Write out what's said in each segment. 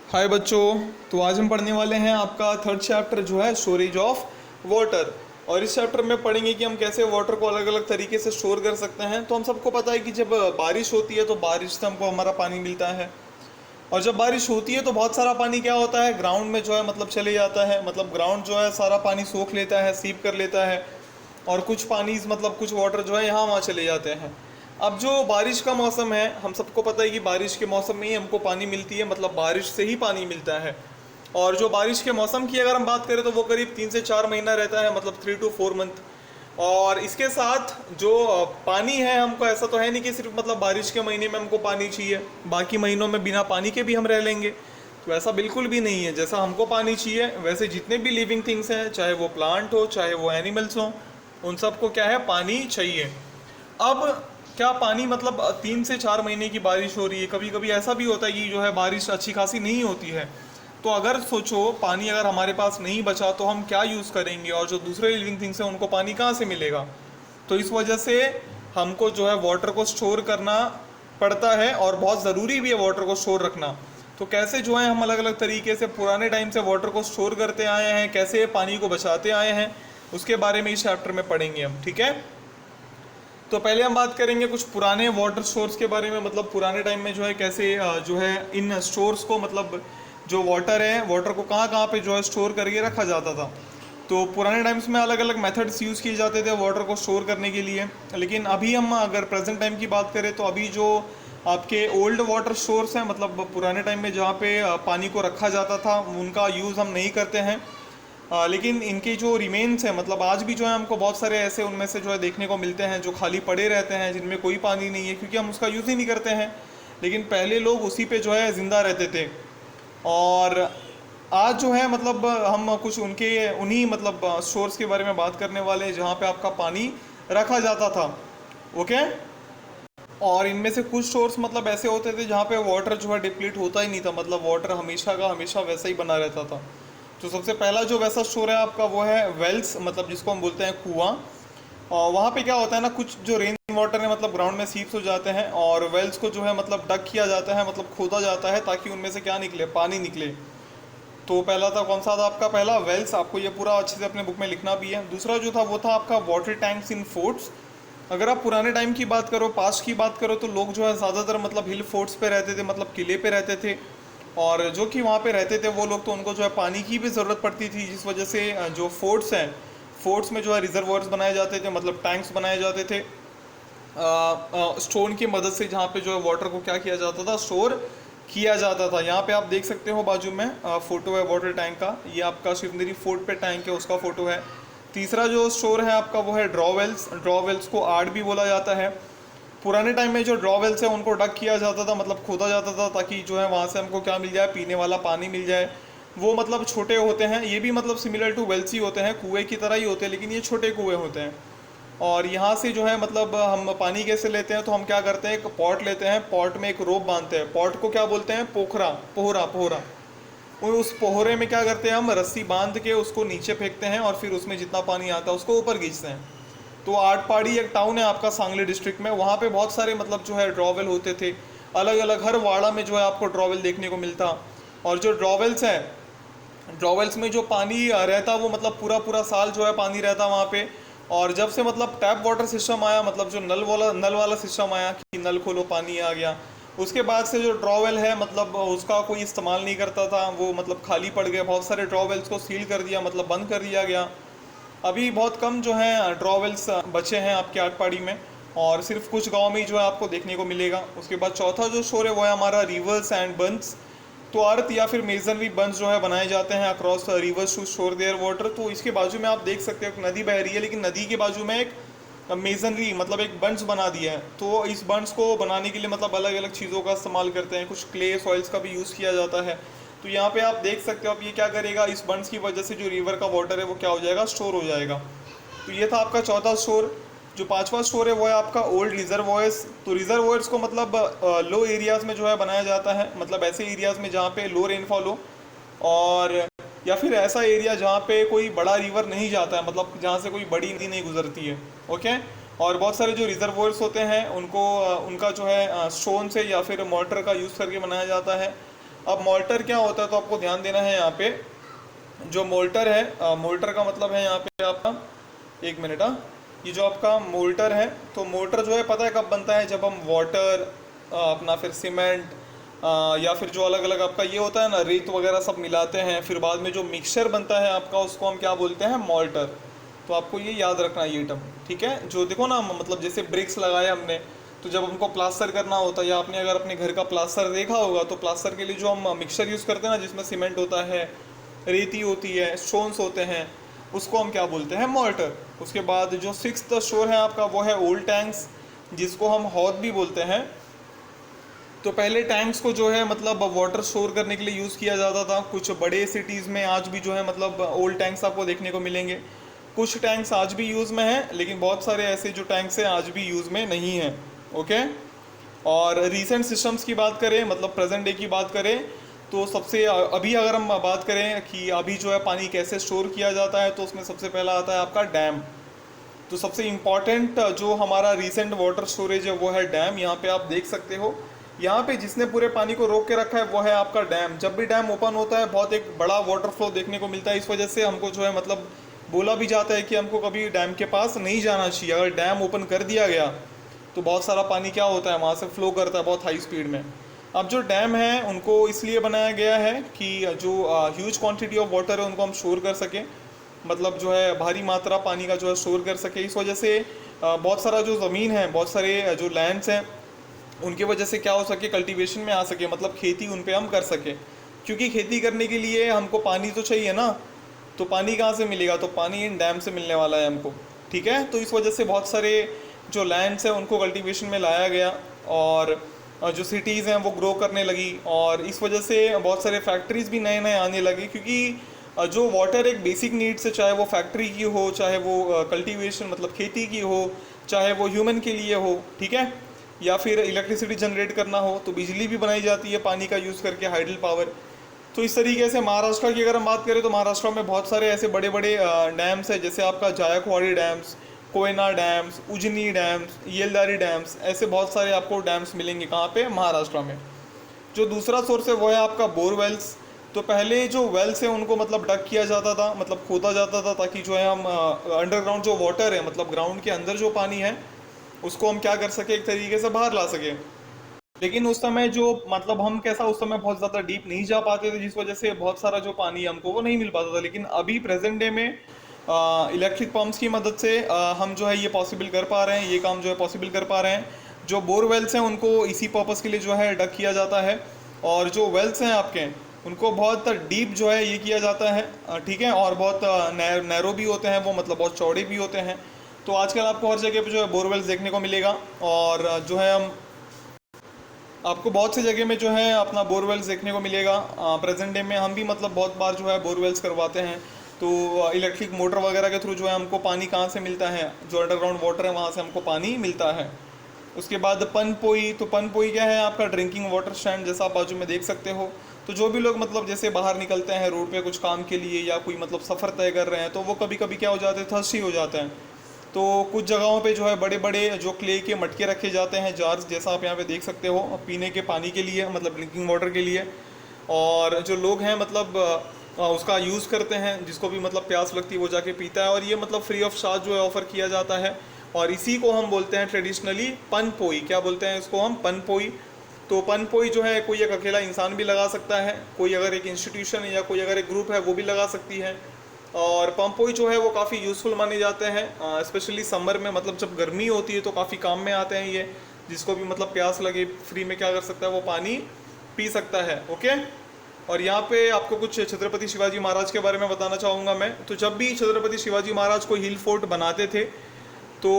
हाय बच्चों। तो आज हम पढ़ने वाले हैं आपका थर्ड चैप्टर जो है स्टोरेज ऑफ वाटर। और इस चैप्टर में पढ़ेंगे कि हम कैसे वाटर को अलग अलग तरीके से स्टोर कर सकते हैं। तो हम सबको पता है कि जब बारिश होती है तो बारिश से हमको हमारा पानी मिलता है। और जब बारिश होती है तो बहुत सारा पानी क्या होता है, ग्राउंड में जो है मतलब चले जाता है। मतलब ग्राउंड जो है सारा पानी सोख लेता है, सीप कर लेता है। और कुछ पानी मतलब कुछ वाटर जो है यहाँ वहाँ चले जाते हैं। अब जो बारिश का मौसम है, हम सबको पता है कि बारिश के मौसम में ही हमको पानी मिलती है, मतलब बारिश से ही पानी मिलता है। और जो बारिश के मौसम की अगर हम बात करें तो वो करीब 3 से 4 महीना रहता है, मतलब 3 to 4 मंथ। और इसके साथ जो पानी है, हमको ऐसा तो है नहीं कि सिर्फ मतलब बारिश के महीने में हमको पानी चाहिए, बाकी महीनों में बिना पानी के भी हम रह लेंगे। तो ऐसा बिल्कुल भी नहीं है। जैसा हमको पानी चाहिए वैसे जितने भी लिविंग थिंग्स हैं, चाहे वो प्लांट हो चाहे वो एनिमल्स हो, उन सबको क्या है, पानी चाहिए। अब क्या पानी मतलब 3 से 4 महीने की बारिश हो रही है, कभी कभी ऐसा भी होता है कि जो है बारिश अच्छी खासी नहीं होती है। तो अगर सोचो पानी अगर हमारे पास नहीं बचा तो हम क्या यूज़ करेंगे, और जो दूसरे लिविंग थिंग्स हैं उनको पानी कहाँ से मिलेगा। तो इस वजह से हमको जो है वाटर को स्टोर करना पड़ता है, और बहुत ज़रूरी भी है वाटर को स्टोर रखना। तो कैसे जो है हम अलग अलग तरीके से पुराने टाइम से वाटर को स्टोर करते आए हैं, कैसे पानी को बचाते आए हैं, उसके बारे में इस चैप्टर में पढ़ेंगे हम। ठीक है। तो पहले हम बात करेंगे कुछ पुराने वाटर स्टोर्स के बारे में। मतलब पुराने टाइम में जो है कैसे जो है इन स्टोर्स को, मतलब जो वाटर है, वाटर को कहाँ कहाँ पे जो है स्टोर करके रखा जाता था। तो पुराने टाइम्स में अलग अलग मेथड्स यूज़ किए जाते थे वाटर को स्टोर करने के लिए। लेकिन अभी हम अगर प्रेजेंट टाइम की बात करें तो अभी जो आपके ओल्ड वाटर स्टोर्स हैं, मतलब पुराने टाइम में जहाँ पे पानी को रखा जाता था, उनका यूज़ हम नहीं करते हैं। लेकिन इनके जो रिमेन्स हैं, मतलब आज भी जो है हमको बहुत सारे ऐसे उनमें से जो है देखने को मिलते हैं जो खाली पड़े रहते हैं, जिनमें कोई पानी नहीं है, क्योंकि हम उसका यूज़ ही नहीं करते हैं। लेकिन पहले लोग उसी पे जो है ज़िंदा रहते थे। और आज जो है मतलब हम कुछ उनके उन्हीं मतलब स्टोर्स के बारे में बात करने वाले हैं जहाँ पे आपका पानी रखा जाता था। ओके। और इनमें से कुछ स्टोर्स मतलब ऐसे होते थे जहाँ पे वाटर जो है डिप्लीट होता ही नहीं था, मतलब वाटर हमेशा का हमेशा वैसा ही बना रहता था। तो सबसे पहला जो वैसा स्टोर है आपका वो है वेल्स, मतलब जिसको हम बोलते हैं कुआं। और वहाँ पे क्या होता है ना, कुछ जो रेन वाटर है मतलब ग्राउंड में सीप्स हो जाते हैं, और वेल्स को जो है मतलब डक किया जाता है, मतलब खोदा जाता है ताकि उनमें से क्या निकले, पानी निकले। तो पहला था कौन सा था आपका, पहला वेल्स। आपको ये पूरा अच्छे से अपने बुक में लिखना भी है। दूसरा जो था वो था आपका वाटर टैंक्स इन फोर्ट्स। अगर आप पुराने टाइम की बात करो, पास्ट की बात करो, तो लोग जो है ज़्यादातर मतलब हिल फोर्ट्स पे रहते थे, मतलब किले पे रहते थे। और जो कि वहाँ पे रहते थे वो लोग, तो उनको जो है पानी की भी ज़रूरत पड़ती थी, जिस वजह से जो फोर्ट्स हैं, फोर्ट्स में जो है रिजर्वर्स बनाए जाते थे, मतलब टैंक्स बनाए जाते थे स्टोन की मदद से, जहाँ पे जो है वाटर को क्या किया जाता था, स्टोर किया जाता था। यहाँ पे आप देख सकते हो बाजू में फोटो है वाटर टैंक का, ये आपका शिवनेरी फोर्ट पे टैंक है, उसका फोटो है। तीसरा जो स्टोर है आपका वो है ड्रॉवेल्स। ड्रॉवेल्स को आर्ट भी बोला जाता है। पुराने टाइम में जो ड्रॉवेल्स है उनको डक किया जाता था, मतलब खोदा जाता था, ताकि जो है वहाँ से हमको क्या मिल जाए, पीने वाला पानी मिल जाए। वो मतलब छोटे होते हैं, ये भी मतलब सिमिलर टू वेल्स ही होते हैं, कुएं की तरह ही होते हैं, लेकिन ये छोटे कुएं होते हैं। और यहाँ से जो है मतलब हम पानी कैसे लेते हैं, तो हम क्या करते हैं, एक पॉट लेते हैं, पॉट में एक रोप बांधते हैं। पॉट को क्या बोलते हैं, पोखरा, पोहरा, पोहरा। और उस पोहरे में क्या करते हैं, हम रस्सी बांध के उसको नीचे फेंकते हैं, और फिर उसमें जितना पानी आता है उसको ऊपर खींचते हैं। तो आटपाड़ी एक टाउन है आपका सांगली डिस्ट्रिक्ट में, वहाँ पे बहुत सारे मतलब जो है ड्रॉवेल होते थे। अलग अलग हर वाड़ा में जो है आपको ड्रॉवेल देखने को मिलता। और जो ड्रॉवेल्स हैं, ड्रॉवेल्स में जो पानी रहता वो मतलब पूरा पूरा साल जो है पानी रहता वहाँ पे। और जब से मतलब टैप वाटर सिस्टम आया, मतलब जो नल वाला सिस्टम आया कि नल खोलो पानी आ गया, उसके बाद से जो ड्रॉवेल है मतलब उसका कोई इस्तेमाल नहीं करता था, वो मतलब खाली पड़ गया। बहुत सारे ड्रॉवेल्स को सील कर दिया, मतलब बंद कर दिया गया। अभी बहुत कम जो है ड्रॉवेल्स बचे हैं आपके आटपाड़ी में, और सिर्फ कुछ गांव में ही जो है आपको देखने को मिलेगा। उसके बाद चौथा जो शोर है वो है हमारा रिवर्स एंड बंस। तो अर्थ या फिर मेजनरी बंस जो है बनाए जाते हैं अक्रॉस रिवर्स टू शोर देयर वाटर। तो इसके बाजू में आप देख सकते हो एक नदी बह रही है, लेकिन नदी के बाजू में एक मेजनरी मतलब एक बंस बना दिया है। तो इस बंस को बनाने के लिए मतलब अलग अलग चीज़ों का इस्तेमाल करते हैं, कुछ क्ले सॉइल्स का भी यूज़ किया जाता है। तो यहाँ पे आप देख सकते हो, अब ये क्या करेगा, इस बंस की वजह से जो रिवर का वाटर है वो क्या हो जाएगा, स्टोर हो जाएगा। तो ये था आपका चौथा स्टोर। जो पांचवा स्टोर है वो है आपका ओल्ड रिजर्वॉयर्स। तो रिजर्वॉयर्स को मतलब लो एरियाज़ में जो है बनाया जाता है, मतलब ऐसे एरियाज़ में जहाँ पे लो रेनफॉल हो, और या फिर ऐसा एरिया जहाँ पे कोई बड़ा रिवर नहीं जाता है, मतलब जहाँ से कोई बड़ी नदी नहीं गुजरती है। ओके। और बहुत सारे जो रिजर्वॉयर्स होते हैं उनको उनका जो है स्टोन से या फिर मोटर का यूज़ करके बनाया जाता है। अब मोल्टर क्या होता है तो आपको ध्यान देना है यहाँ पे। जो मोल्टर है, मोल्टर का मतलब है यहाँ पे आपका, एक मिनट, हाँ, ये जो आपका मोल्टर है, तो मोल्टर जो है पता है कब बनता है, जब हम वाटर, अपना फिर सीमेंट, या फिर जो अलग अलग आपका ये होता है ना, रेत वगैरह सब मिलाते हैं, फिर बाद में जो मिक्सचर बनता है आपका, उसको हम क्या बोलते हैं, मोल्टर। तो आपको ये याद रखना है ये टर्म, ठीक है। जो देखो ना, मतलब जैसे ब्रिक्स लगाए हमने, तो जब हमको प्लास्टर करना होता है, या आपने अगर अपने घर का प्लास्टर देखा होगा, तो प्लास्टर के लिए जो हम मिक्सचर यूज़ करते हैं ना, जिसमें सीमेंट होता है, रेती होती है, स्टोन्स होते हैं, उसको हम क्या बोलते हैं, मोल्टर। उसके बाद जो सिक्स्थ स्टोर है आपका, वो है ओल्ड टैंक्स, जिसको हम हौद भी बोलते हैं। तो पहले टैंक्स को जो है मतलब वाटर स्टोर करने के लिए यूज़ किया जाता था। कुछ बड़े सिटीज़ में आज भी जो है मतलब ओल्ड टैंक्स आपको देखने को मिलेंगे। कुछ टैंक्स आज भी यूज़ में हैं, लेकिन बहुत सारे ऐसे जो टैंक्स हैं आज भी यूज़ में नहीं हैं। ओके। और रीसेंट सिस्टम्स की बात करें, मतलब प्रेजेंट डे की बात करें, तो सबसे अभी अगर हम बात करें कि अभी जो है पानी कैसे स्टोर किया जाता है, तो उसमें सबसे पहला आता है आपका डैम। तो सबसे इम्पॉर्टेंट जो हमारा रिसेंट वाटर स्टोरेज है वो है डैम। यहाँ पे आप देख सकते हो, यहाँ पे जिसने पूरे पानी को रोक के रखा है वो है आपका डैम। जब भी डैम ओपन होता है बहुत एक बड़ा वाटर फ्लो देखने को मिलता है। इस वजह से हमको जो है मतलब बोला भी जाता है कि हमको कभी डैम के पास नहीं जाना चाहिए। अगर डैम ओपन कर दिया गया तो बहुत सारा पानी क्या होता है वहाँ से फ्लो करता है बहुत हाई स्पीड में। अब जो डैम है उनको इसलिए बनाया गया है कि जो ह्यूज क्वांटिटी ऑफ वाटर है उनको हम स्टोर कर सकें, मतलब जो है भारी मात्रा पानी का जो है स्टोर कर सके। इस वजह से बहुत सारा जो ज़मीन है, बहुत सारे जो लैंड्स हैं, उनकी वजह से क्या हो सके, कल्टीवेशन में आ सके, मतलब खेती उन पे हम कर सके। क्योंकि खेती करने के लिए हमको पानी तो चाहिए ना, तो पानी कहाँ से मिलेगा, तो पानी इन डैम से मिलने वाला है हमको, ठीक है। तो इस वजह से बहुत सारे जो लैंड्स हैं उनको कल्टीवेशन में लाया गया, और जो सिटीज़ हैं वो ग्रो करने लगी, और इस वजह से बहुत सारे फैक्ट्रीज़ भी नए नए आने लगे। क्योंकि जो वाटर एक बेसिक नीड्स है, चाहे वो फैक्ट्री की हो, चाहे वो कल्टीवेशन मतलब खेती की हो, चाहे वो ह्यूमन के लिए हो, ठीक है, या फिर इलेक्ट्रिसिटी जनरेट करना हो, तो बिजली भी बनाई जाती है पानी का यूज़ करके, हाइडल पावर। तो इस तरीके से महाराष्ट्र की अगर हम बात करें तो महाराष्ट्र में बहुत सारे ऐसे बड़े बड़े डैम्स हैं, जैसे आपका Jayakwadi dams, Koyna dams, Ujani dams, Yeldari dams, ऐसे बहुत सारे आपको डैम्स मिलेंगे कहाँ पे, महाराष्ट्र में। जो दूसरा सोर्स है वो है आपका बोरवेल्स। तो पहले जो वेल्स है उनको मतलब डग किया जाता था, मतलब खोदा जाता था, ताकि जो है हम अंडरग्राउंड जो वाटर है, मतलब ग्राउंड के अंदर जो पानी है उसको हम क्या कर सके, एक तरीके से बाहर ला सके। लेकिन उस समय जो मतलब हम कैसा, उस समय बहुत ज़्यादा डीप नहीं जा पाते थे, जिस वजह से बहुत सारा जो पानी है हमको वो नहीं मिल पाता था। लेकिन अभी प्रेजेंट डे में इलेक्ट्रिक पंप्स की मदद से हम जो है ये पॉसिबल कर पा रहे हैं, ये काम जो है पॉसिबल कर पा रहे हैं। जो बोरवेल्स हैं उनको इसी पर्पज़ के लिए जो है डग किया जाता है, और जो वेल्स हैं आपके उनको बहुत डीप जो है ये किया जाता है, ठीक है, और बहुत नैरो भी होते हैं वो, मतलब बहुत चौड़े भी होते हैं। तो आजकल आपको हर जगह पे जो है बोरवेल्स देखने को मिलेगा, और जो है हम आपको बहुत सी जगह में जो है अपना बोरवेल्स देखने को मिलेगा। प्रेजेंट डे में हम भी मतलब बहुत बार जो है बोरवेल्स करवाते हैं। तो इलेक्ट्रिक मोटर वगैरह के थ्रू जो है हमको पानी कहाँ से मिलता है, जो अंडरग्राउंड वाटर है वहाँ से हमको पानी मिलता है। उसके बाद पनपोई, तो पनपोई क्या है, आपका ड्रिंकिंग वाटर स्टैंड, जैसा आप बाजू में देख सकते हो। तो जो भी लोग मतलब जैसे बाहर निकलते हैं रोड पे कुछ काम के लिए, या कोई मतलब सफ़र तय कर रहे हैं, तो वो कभी कभी क्या हो जाते हैं, थर्स्टी हो जाते हैं। तो कुछ जगहों पे जो है बड़े बड़े जो क्ले के मटके रखे जाते हैं, जार्स, जैसा आप यहाँ पे देख सकते हो, पीने के पानी के लिए, मतलब ड्रिंकिंग वाटर के लिए। और जो लोग हैं मतलब उसका यूज़ करते हैं, जिसको भी मतलब प्यास लगती है वो जाके पीता है, और ये मतलब फ्री ऑफ चार्ज जो है ऑफ़र किया जाता है। और इसी को हम बोलते हैं ट्रेडिशनली पनपोई। क्या बोलते हैं इसको हम, पनपोई। तो पनपोई जो है कोई एक अकेला इंसान भी लगा सकता है, कोई अगर एक इंस्टीट्यूशन या कोई अगर एक ग्रुप है वो भी लगा सकती है। और पम्पोई जो है वो काफ़ी यूज़फुल माने जाते हैं, स्पेशली समर में, मतलब जब गर्मी होती है तो काफ़ी काम में आते हैं ये। जिसको भी मतलब प्यास लगे फ्री में क्या कर सकता है, वो पानी पी सकता है। ओके। और यहाँ पे आपको कुछ छत्रपति शिवाजी महाराज के बारे में बताना चाहूँगा मैं। तो जब भी छत्रपति शिवाजी महाराज कोई हिल फोर्ट बनाते थे, तो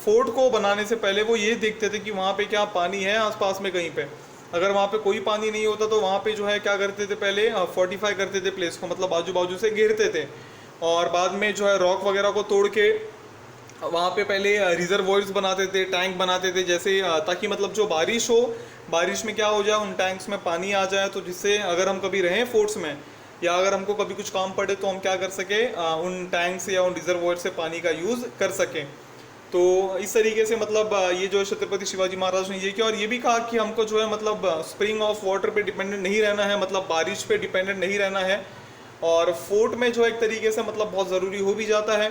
फोर्ट को बनाने से पहले वो ये देखते थे कि वहाँ पे क्या पानी है आसपास में कहीं पे। अगर वहाँ पे कोई पानी नहीं होता तो वहाँ पे जो है क्या करते थे, पहले फोर्टिफाई करते थे प्लेस को, मतलब बाजू बाजू से घेरते थे, और बाद में जो है रॉक वगैरह को तोड़ के वहाँ पे पहले रिजर्वॉयर्स बनाते थे, टैंक बनाते थे, जैसे ताकि मतलब जो बारिश हो, बारिश में क्या हो जाए, उन टैंक्स में पानी आ जाए, तो जिससे अगर हम कभी रहें फोर्ट्स में, या अगर हमको कभी कुछ काम पड़े, तो हम क्या कर सके, उन टैंक्स या उन रिजर्वॉयर से पानी का यूज़ कर सकें। तो इस तरीके से मतलब ये जो है छत्रपति शिवाजी महाराज ने ये किया, और ये भी कहा कि हमको जो है मतलब स्प्रिंग ऑफ वाटर पे डिपेंडेंट नहीं रहना है, मतलब बारिश पे डिपेंडेंट नहीं रहना है। और फोर्ट में जो एक तरीके से मतलब बहुत ज़रूरी हो भी जाता है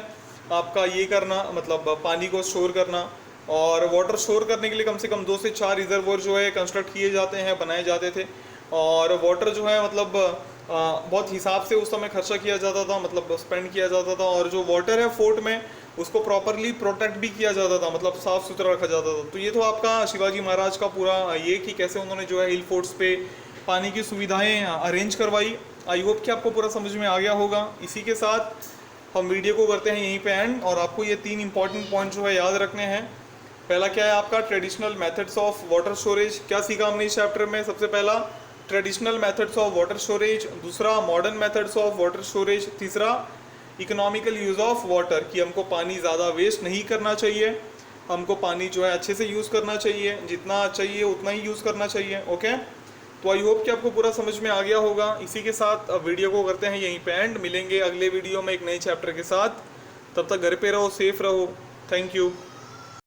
आपका ये करना, मतलब पानी को स्टोर करना। और वाटर स्टोर करने के लिए कम से कम 2 से 4 रिजर्वोयर जो है कंस्ट्रक्ट किए जाते हैं, बनाए जाते थे। और वाटर जो है मतलब बहुत हिसाब से उस समय खर्चा किया जाता था, मतलब स्पेंड किया जाता था। और जो वाटर है फोर्ट में उसको प्रॉपरली प्रोटेक्ट भी किया जाता था, मतलब साफ़ सुथरा रखा जाता था। तो ये तो आपका शिवाजी महाराज का पूरा ये कि कैसे उन्होंने जो है हिल फोर्ट्स पे पानी की सुविधाएं अरेंज करवाई। आई होप कि आपको पूरा समझ में आ गया होगा। इसी के साथ हम वीडियो को करते हैं यहीं पे एंड, और आपको ये 3 इंपॉर्टेंट पॉइंट जो है याद रखने हैं। पहला क्या है आपका traditional methods of water storage, क्या सीखा हमने इस चैप्टर में? सबसे पहला traditional methods of water storage, दूसरा modern methods of water storage, तीसरा इकोनॉमिकल यूज़ ऑफ वाटर, कि हमको पानी ज़्यादा वेस्ट नहीं करना चाहिए, हमको पानी जो है अच्छे से यूज़ करना चाहिए, जितना चाहिए उतना ही यूज़ करना चाहिए। ओके, तो आई होप कि आपको पूरा समझ में आ गया होगा। इसी के साथ अब वीडियो को करते हैं यहीं पे एंड, मिलेंगे अगले वीडियो में एक नए चैप्टर के साथ। तब तक घर पे रहो, सेफ रहो। Thank you.